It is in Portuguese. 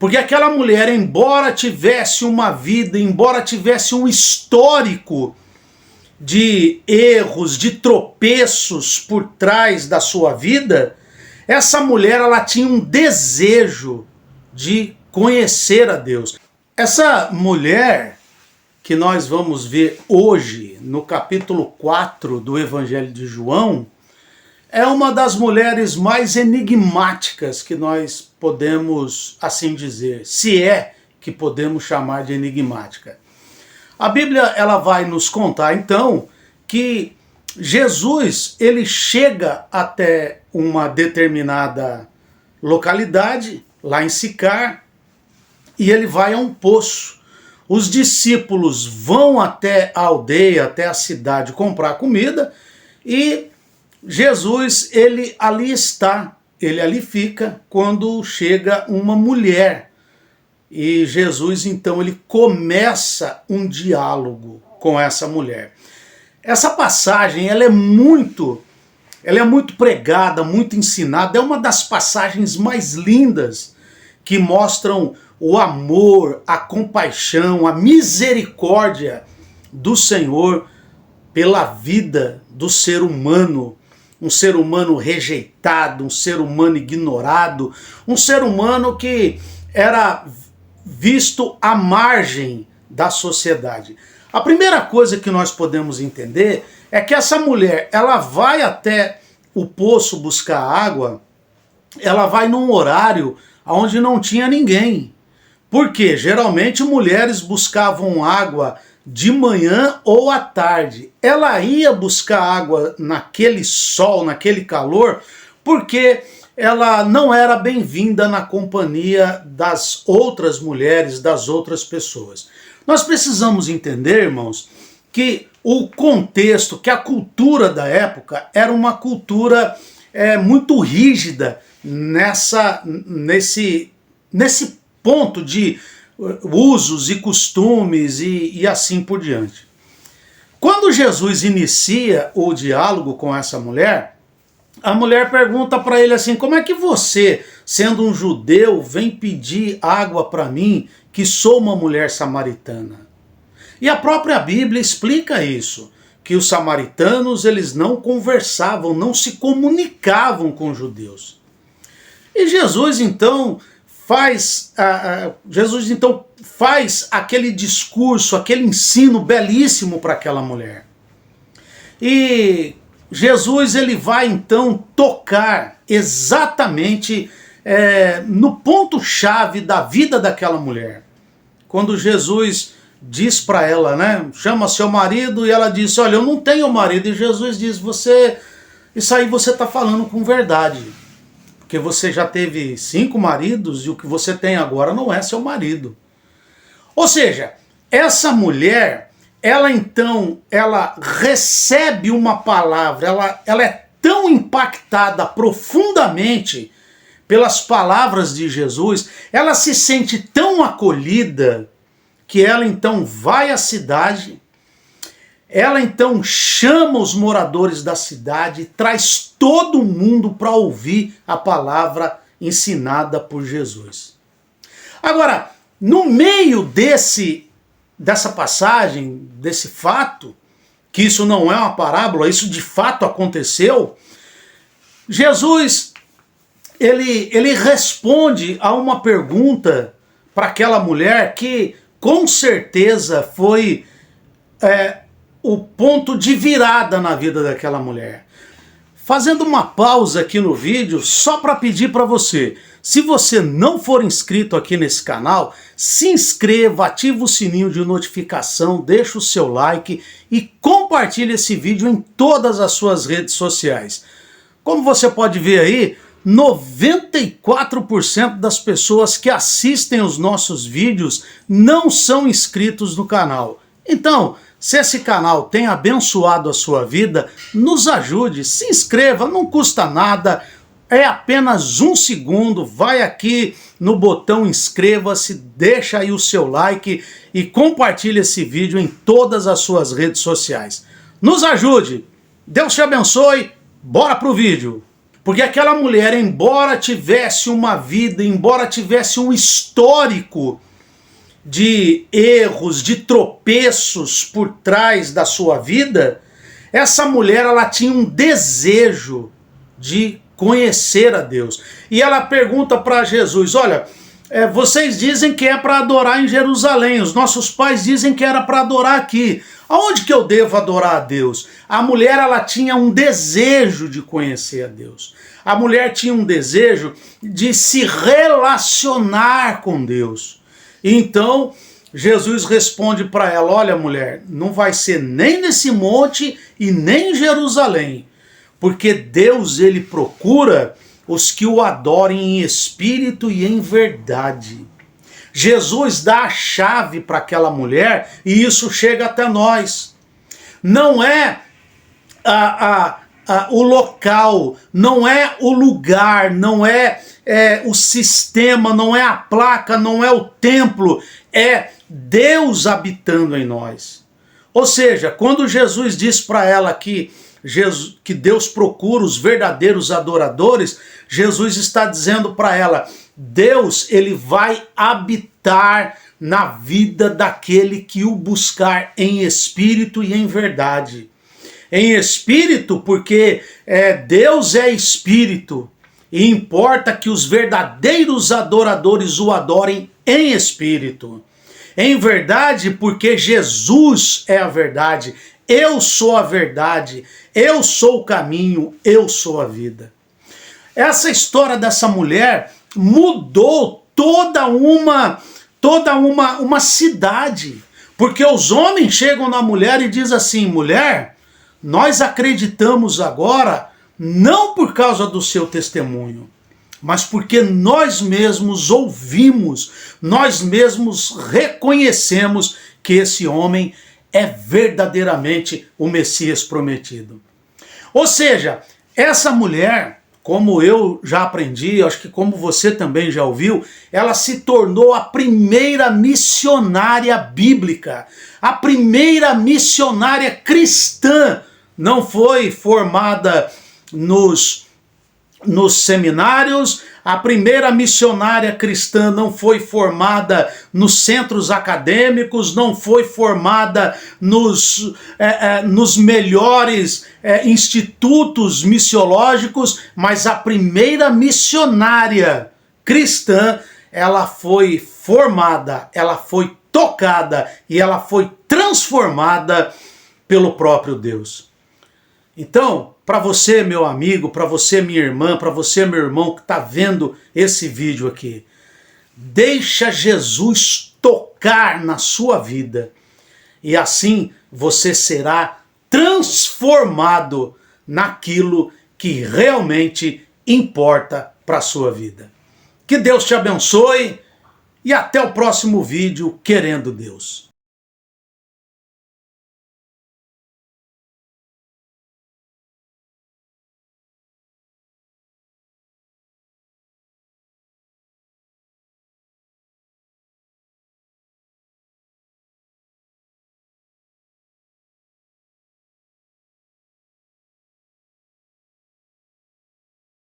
Porque aquela mulher, embora tivesse uma vida, embora tivesse um histórico de erros, de tropeços por trás da sua vida, essa mulher ela tinha um desejo de conhecer a Deus. Essa mulher que nós vamos ver hoje no capítulo 4 do Evangelho de João, é uma das mulheres mais enigmáticas que nós podemos assim dizer, se é que podemos chamar de enigmática. A Bíblia ela vai nos contar então que Jesus ele chega até uma determinada localidade, lá em Sicar, e ele vai a um poço. Os discípulos vão até a aldeia, até a cidade comprar comida e Jesus, ele ali está, ele ali fica quando chega uma mulher. E Jesus, então, ele começa um diálogo com essa mulher. Essa passagem, ela é muito pregada, muito ensinada, é uma das passagens mais lindas que mostram o amor, a compaixão, a misericórdia do Senhor pela vida do ser humano. Um ser humano rejeitado, um ser humano ignorado, um ser humano que era visto à margem da sociedade. A primeira coisa que nós podemos entender é que essa mulher, ela vai até o poço buscar água, ela vai num horário onde não tinha ninguém. Porque geralmente mulheres buscavam água de manhã ou à tarde. Ela ia buscar água naquele sol, naquele calor, porque ela não era bem-vinda na companhia das outras mulheres, das outras pessoas. Nós precisamos entender, irmãos, que o contexto, que a cultura da época era uma cultura muito rígida nesse ponto de usos e costumes e assim por diante. Quando Jesus inicia o diálogo com essa mulher, a mulher pergunta para ele assim: como é que você, sendo um judeu, vem pedir água para mim, que sou uma mulher samaritana? E a própria Bíblia explica isso, que os samaritanos eles não conversavam, não se comunicavam com os judeus. E Jesus então faz aquele discurso, aquele ensino belíssimo para aquela mulher. E Jesus ele vai então tocar exatamente no ponto-chave da vida daquela mulher. Quando Jesus diz para ela, né, chama seu marido, e ela diz, olha, eu não tenho marido. E Jesus diz, isso aí você está falando com verdade. Porque você já teve 5 maridos e o que você tem agora não é seu marido. Ou seja, essa mulher, ela recebe uma palavra, ela é tão impactada profundamente pelas palavras de Jesus, ela se sente tão acolhida, que ela então vai à cidade, ela então chama os moradores da cidade, traz todo mundo para ouvir a palavra ensinada por Jesus. Agora, no meio dessa passagem, desse fato, que isso não é uma parábola, isso de fato aconteceu, Jesus, ele responde a uma pergunta para aquela mulher que com certeza foi o ponto de virada na vida daquela mulher. Fazendo uma pausa aqui no vídeo, só para pedir para você, se você não for inscrito aqui nesse canal, se inscreva, ativa o sininho de notificação, deixa o seu like e compartilhe esse vídeo em todas as suas redes sociais. Como você pode ver aí, 94% das pessoas que assistem os nossos vídeos não são inscritos no canal. Então, se esse canal tem abençoado a sua vida, nos ajude, se inscreva, não custa nada, é apenas 1 segundo, vai aqui no botão inscreva-se, deixa aí o seu like e compartilhe esse vídeo em todas as suas redes sociais. Nos ajude, Deus te abençoe, bora pro vídeo! Porque aquela mulher, embora tivesse uma vida, embora tivesse um histórico de erros, de tropeços por trás da sua vida, essa mulher ela tinha um desejo de conhecer a Deus. E ela pergunta para Jesus, olha, vocês dizem que é para adorar em Jerusalém, os nossos pais dizem que era para adorar aqui. Aonde que eu devo adorar a Deus? A mulher ela tinha um desejo de conhecer a Deus. A mulher tinha um desejo de se relacionar com Deus. Então, Jesus responde para ela, olha mulher, não vai ser nem nesse monte e nem em Jerusalém, porque Deus ele procura os que o adorem em espírito e em verdade. Jesus dá a chave para aquela mulher e isso chega até nós. Não é o local, não é o lugar, não é o sistema, não é a placa, não é o templo, é Deus habitando em nós. Ou seja, quando Jesus diz para ela que Deus procura os verdadeiros adoradores, Jesus está dizendo para ela, Deus ele vai habitar na vida daquele que o buscar em espírito e em verdade. Em espírito, porque Deus é espírito, e importa que os verdadeiros adoradores o adorem em espírito. Em verdade, porque Jesus é a verdade, eu sou a verdade, eu sou o caminho, eu sou a vida. Essa história dessa mulher mudou toda uma cidade, porque os homens chegam na mulher e dizem assim, mulher, nós acreditamos agora não por causa do seu testemunho, mas porque nós mesmos ouvimos, nós mesmos reconhecemos que esse homem é verdadeiramente o Messias prometido. Ou seja, essa mulher, como eu já aprendi, acho que como você também já ouviu, ela se tornou a primeira missionária bíblica, a primeira missionária cristã. Não foi formada nos seminários, a primeira missionária cristã não foi formada nos centros acadêmicos, não foi formada nos melhores institutos missiológicos, mas a primeira missionária cristã, ela foi formada, ela foi tocada e ela foi transformada pelo próprio Deus. Então, para você, meu amigo, para você, minha irmã, para você, meu irmão, que está vendo esse vídeo aqui, deixa Jesus tocar na sua vida e assim você será transformado naquilo que realmente importa para a sua vida. Que Deus te abençoe e até o próximo vídeo, querendo Deus.